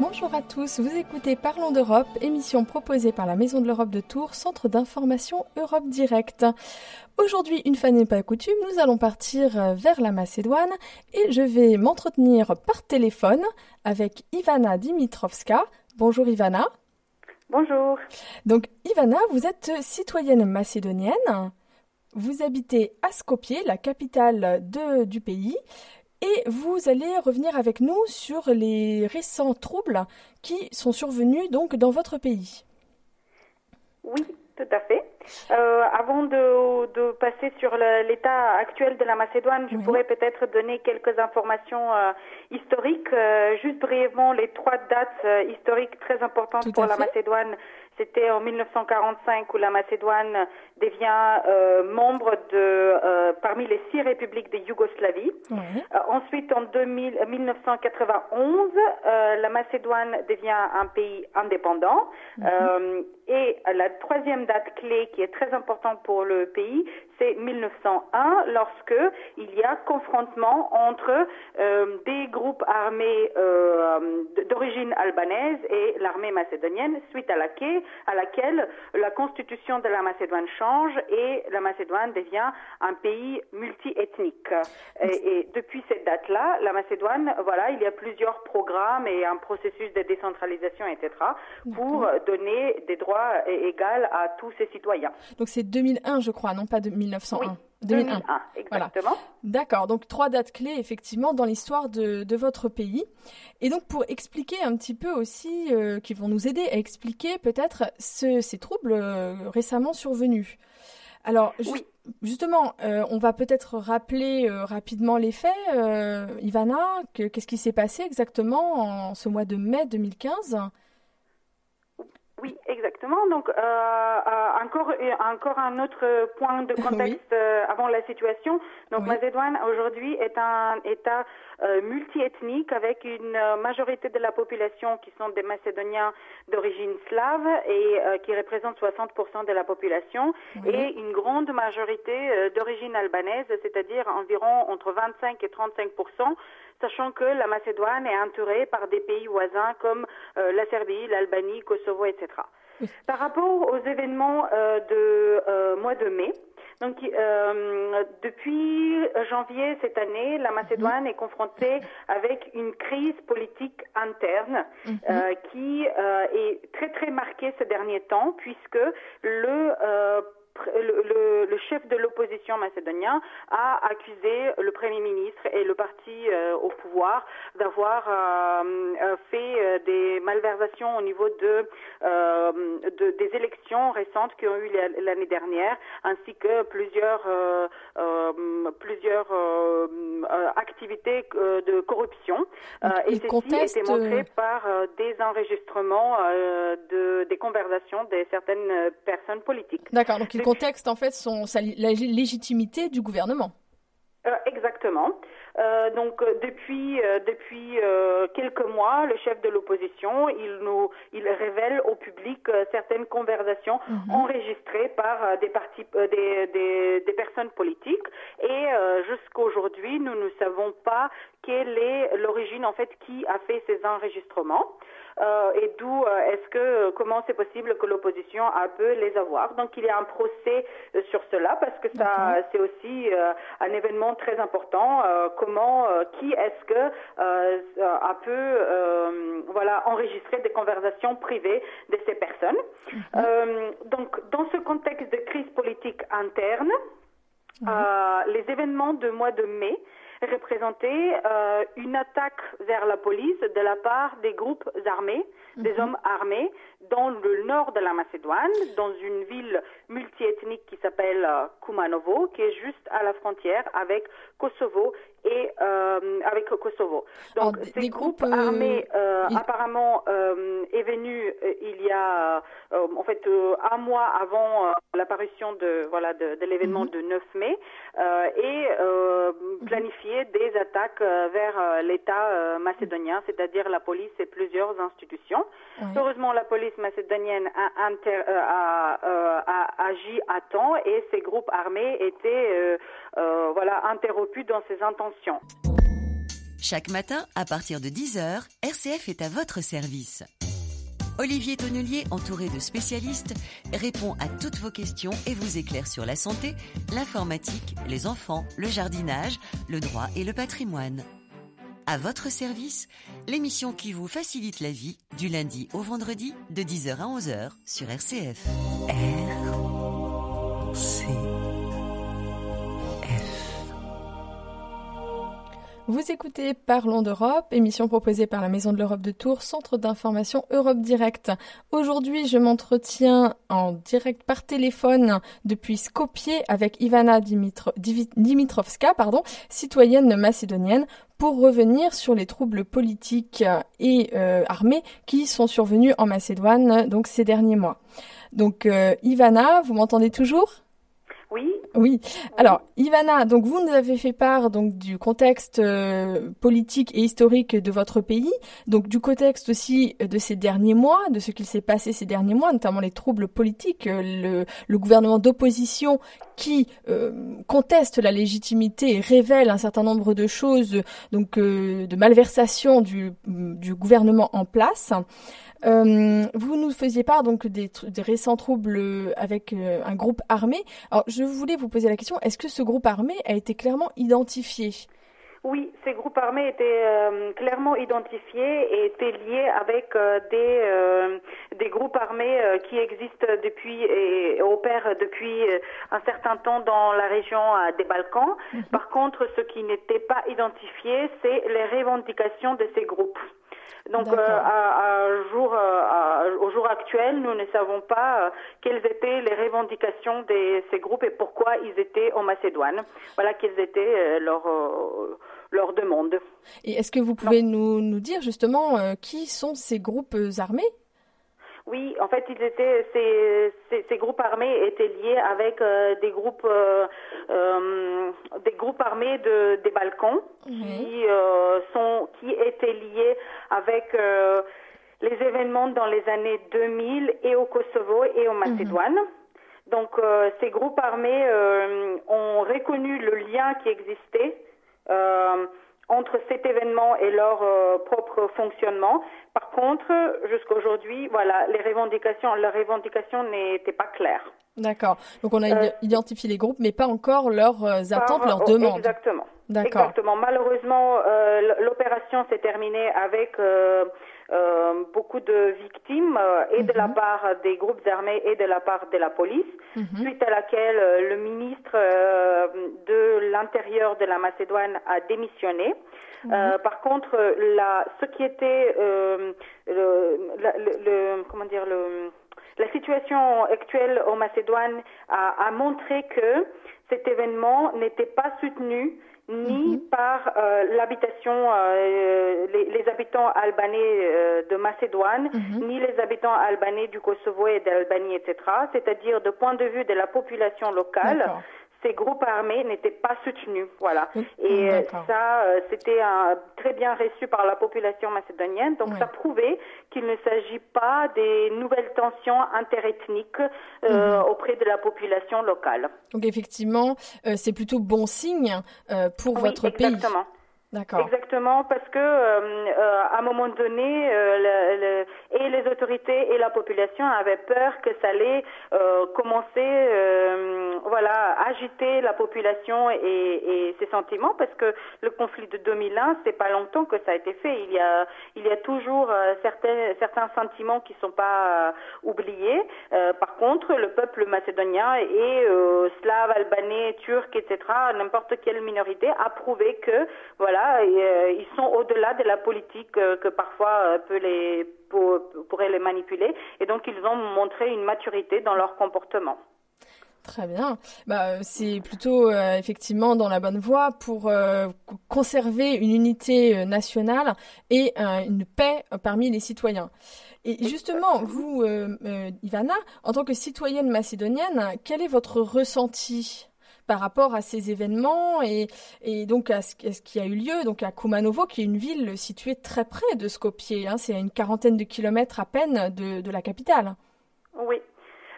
Bonjour à tous, vous écoutez Parlons d'Europe, émission proposée par la Maison de l'Europe de Tours, centre d'information Europe Direct. Aujourd'hui, une fois n'est pas coutume, nous allons partir vers la Macédoine et je vais m'entretenir par téléphone avec Ivana Dimitrovska. Bonjour Ivana. Bonjour. Donc Ivana, vous êtes citoyenne macédonienne, vous habitez à Skopje, la capitale du pays. Et vous allez revenir avec nous sur les récents troubles qui sont survenus donc dans votre pays. Oui, tout à fait. Avant de passer sur l'état actuel de la Macédoine, je pourrais peut-être donner quelques informations historiques. Juste brièvement, les 3 dates historiques très importantes pour la Macédoine. C'était en 1945 où la Macédoine devient membre parmi les 6 républiques de Yougoslavie. Ensuite, en 1991, la Macédoine devient un pays indépendant. Et la 3e date clé qui est très importante pour le pays, c'est 1901, lorsque il y a confrontement entre des groupes armés d'origine albanaise et l'armée macédonienne, suite à laquelle la constitution de la Macédoine change et la Macédoine devient un pays multiethnique. Et depuis cette date-là, la Macédoine, il y a plusieurs programmes et un processus de décentralisation, etc., pour donner des droits égaux à tous ses citoyens. Donc c'est 2001, je crois, non pas de 1901. Oui, 2001, exactement. Voilà. D'accord, donc 3 dates clés, effectivement, dans l'histoire de votre pays. Et donc, pour expliquer un petit peu aussi, qui vont nous aider à expliquer peut-être ces troubles récemment survenus. Alors, justement, on va peut-être rappeler rapidement les faits. Ivana, qu'est-ce qui s'est passé exactement en ce mois de mai 2015 ? Oui, exactement. Donc, encore un autre point de contexte avant la situation. Donc, Macédoine aujourd'hui est un État multiethnique avec une majorité de la population qui sont des Macédoniens d'origine slave et qui représentent 60% de la population et une grande majorité d'origine albanaise, c'est-à-dire environ entre 25 et 35%. Sachant que la Macédoine est entourée par des pays voisins comme la Serbie, l'Albanie, Kosovo, etc. Par rapport aux événements de mois de mai, donc depuis janvier cette année, la Macédoine est confrontée avec une crise politique interne qui est très très marquée ces derniers temps, puisque le chef de l'opposition macédonien a accusé le Premier ministre et le parti au pouvoir d'avoir fait des malversations au niveau des élections récentes qui ont eu l'année dernière, ainsi que plusieurs activités de corruption. Et ceci a été montré par des enregistrements des conversations de certaines personnes politiques. D'accord, donc le contexte, en fait, la légitimité du gouvernement. Exactement. Donc depuis quelques mois, le chef de l'opposition, il révèle au public certaines conversations enregistrées par des personnes politiques et jusqu'à aujourd'hui, nous ne savons pas quelle est l'origine en fait qui a fait ces enregistrements. Et comment c'est possible que l'opposition a pu les avoir. Donc il y a un procès sur cela parce que c'est aussi un événement très important. Qui est-ce que a pu enregistrer des conversations privées de ces personnes. Donc dans ce contexte de crise politique interne, les événements du mois de mai représenter une attaque vers la police de la part des groupes armés, des hommes armés, dans le nord de la Macédoine, dans une ville multiethnique qui s'appelle Kumanovo, qui est juste à la frontière avec Kosovo et avec Kosovo. Donc ces groupes armés apparemment est venu il y a un mois avant l'apparition de l'événement de 9 mai et planifié des attaques vers l'État macédonien, c'est-à-dire la police et plusieurs institutions. Heureusement, la police macédonienne a agi à temps et ces groupes armés étaient interrompus dans ses intentions. Chaque matin, à partir de 10h, RCF est à votre service. Olivier Tonnelier, entouré de spécialistes, répond à toutes vos questions et vous éclaire sur la santé, l'informatique, les enfants, le jardinage, le droit et le patrimoine. À votre service, l'émission qui vous facilite la vie, du lundi au vendredi, de 10h à 11h, sur RCF. Vous écoutez Parlons d'Europe, émission proposée par la Maison de l'Europe de Tours, centre d'information Europe Direct. Aujourd'hui, je m'entretiens en direct par téléphone depuis Skopje avec Ivana Dimitrovska, citoyenne macédonienne, pour revenir sur les troubles politiques et armés qui sont survenus en Macédoine donc ces derniers mois. Donc Ivana, vous m'entendez toujours ? Oui. Alors, Ivana, donc vous nous avez fait part donc du contexte politique et historique de votre pays, donc du contexte aussi de ces derniers mois, de ce qu'il s'est passé ces derniers mois, notamment les troubles politiques, le gouvernement d'opposition qui conteste la légitimité et révèle un certain nombre de choses, donc de malversation du gouvernement en place. Vous nous faisiez part donc des récents troubles avec un groupe armé. Alors, je voulais vous poser la question, est-ce que ce groupe armé a été clairement identifié ? Oui, ces groupes armés étaient clairement identifiés et étaient liés avec des groupes armés qui existent depuis et opèrent depuis un certain temps dans la région des Balkans. Par contre, ce qui n'était pas identifié, c'est les revendications de ces groupes. Donc, au jour actuel, nous ne savons pas quelles étaient les revendications de ces groupes et pourquoi ils étaient en Macédoine. Voilà, quelles étaient leurs demandes. Et est-ce que vous pouvez nous dire justement qui sont ces groupes armés ? Oui, en fait, ces groupes armés étaient liés avec des groupes armés des Balkans qui étaient liés avec les événements dans les années 2000 et au Kosovo et en Macédoine. Donc, ces groupes armés ont reconnu le lien qui existait entre cet événement et leur propre fonctionnement. Par contre, jusqu'à aujourd'hui, voilà, leurs revendications n'étaient pas claires. D'accord. Donc on a identifié les groupes, mais pas encore leurs attentes, leurs demandes. Exactement. D'accord. Exactement. Malheureusement, l'opération s'est terminée avec beaucoup de victimes et de la part des groupes armés et de la part de la police, suite à laquelle le ministre de l'Intérieur de la Macédoine a démissionné. Par contre, ce qui était la situation actuelle en Macédoine a montré que cet événement n'était pas soutenu ni par l'habitation, les habitants albanais de Macédoine, ni les habitants albanais du Kosovo et d'Albanie, etc. C'est-à-dire, de point de vue de la population locale, D'accord. Ces groupes armés n'étaient pas soutenus, voilà. Et ça, c'était très bien reçu par la population macédonienne. Donc, ça prouvait qu'il ne s'agit pas des nouvelles tensions interethniques auprès de la population locale. Donc, effectivement, c'est plutôt bon signe pour votre pays. Exactement. D'accord. Exactement, parce que à un moment donné, et les autorités et la population avaient peur que ça allait commencer, agiter la population et ses sentiments, parce que le conflit de 2001, c'est pas longtemps que ça a été fait. Il y a toujours certains sentiments qui sont pas oubliés. Par contre, le peuple macédonien et slave, albanais, turc, etc., n'importe quelle minorité a prouvé que ils sont au-delà de la politique que parfois pourrait les manipuler, et donc ils ont montré une maturité dans leur comportement. Très bien. C'est plutôt effectivement dans la bonne voie pour conserver une unité nationale et une paix parmi les citoyens. Et justement, vous, Ivana, en tant que citoyenne macédonienne, quel est votre ressenti par rapport à ces événements et donc à ce qui a eu lieu donc à Kumanovo, qui est une ville située très près de Skopje, c'est à une 40aine de kilomètres à peine de la capitale. Oui.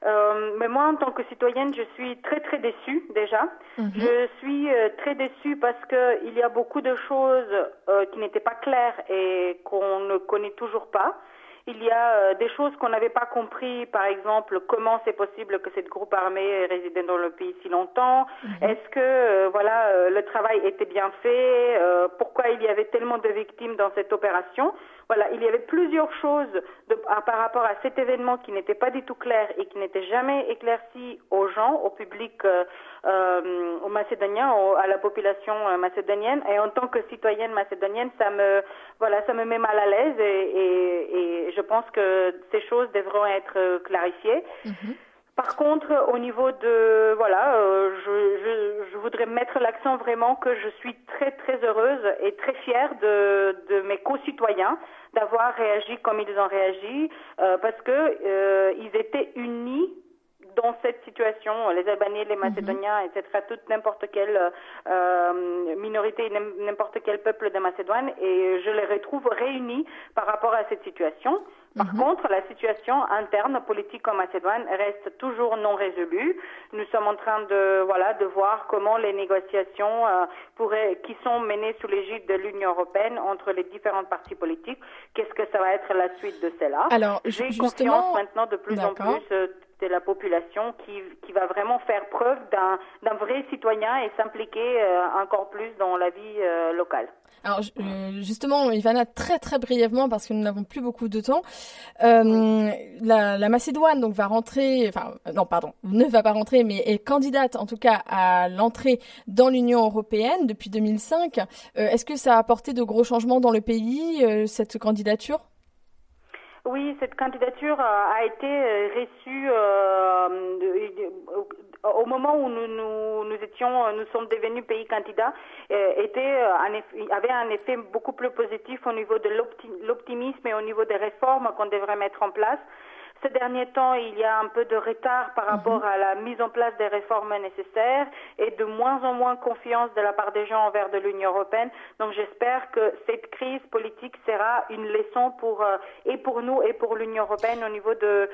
Mais moi, en tant que citoyenne, je suis très très déçue déjà. Je suis très déçue parce que il y a beaucoup de choses qui n'étaient pas claires et qu'on ne connaît toujours pas. Il y a des choses qu'on n'avait pas compris, par exemple, comment c'est possible que cette groupe armée résidait dans le pays si longtemps. Est-ce que le travail était bien fait, pourquoi il y avait tellement de victimes dans cette opération. Voilà, il y avait plusieurs choses par rapport à cet événement qui n'étaient pas du tout claires et qui n'étaient jamais éclaircies aux gens, au public aux Macédoniens, à la population macédonienne. Et en tant que citoyenne macédonienne, ça me met mal à l'aise et je pense que ces choses devront être clarifiées. Par contre, au niveau de je voudrais mettre l'accent vraiment que je suis très très heureuse et très fière de mes concitoyens d'avoir réagi comme ils ont réagi parce que ils étaient unis dans cette situation, les Albanais, les Macédoniens, etc., n'importe quelle minorité, n'importe quel peuple de Macédoine, et je les retrouve réunis par rapport à cette situation. Par contre, la situation interne politique en Macédoine reste toujours non résolue. Nous sommes en train de voir comment les négociations qui sont menées sous l'égide de l'Union européenne entre les différentes parties politiques, qu'est-ce que ça va être la suite de cela. Alors, j'ai confiance maintenant de plus en plus de la population qui va vraiment faire preuve d'un vrai citoyen et s'impliquer encore plus dans la vie locale. Alors justement, Ivana, très très brièvement, parce que nous n'avons plus beaucoup de temps, la Macédoine donc ne va pas rentrer, mais est candidate en tout cas à l'entrée dans l'Union européenne depuis 2005. Est-ce que ça a apporté de gros changements dans le pays, cette candidature ? Oui, cette candidature a été reçue au moment où nous sommes devenus pays candidats, avait un effet beaucoup plus positif au niveau de l'optimisme et au niveau des réformes qu'on devrait mettre en place. Ces derniers temps, il y a un peu de retard par rapport à la mise en place des réformes nécessaires et de moins en moins confiance de la part des gens envers de l'Union européenne. Donc j'espère que cette crise politique sera une leçon et pour nous et pour l'Union européenne au niveau de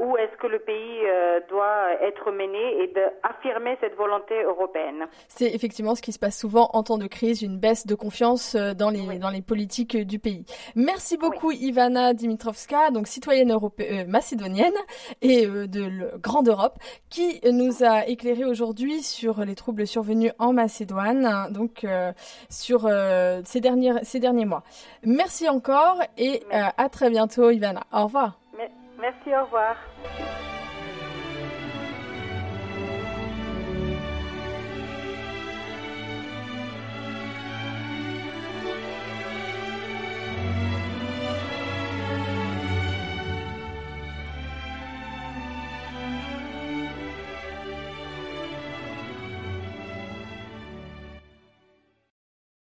où est-ce que le pays doit être mené et d'affirmer cette volonté européenne. C'est effectivement ce qui se passe souvent en temps de crise, une baisse de confiance dans les politiques du pays. Merci beaucoup Ivana Dimitrovska, donc citoyenne macédonienne et de Grande Europe, qui nous a éclairé aujourd'hui sur les troubles survenus en Macédoine, donc sur ces derniers mois. Merci encore et à très bientôt Ivana. Au revoir. Merci, au revoir.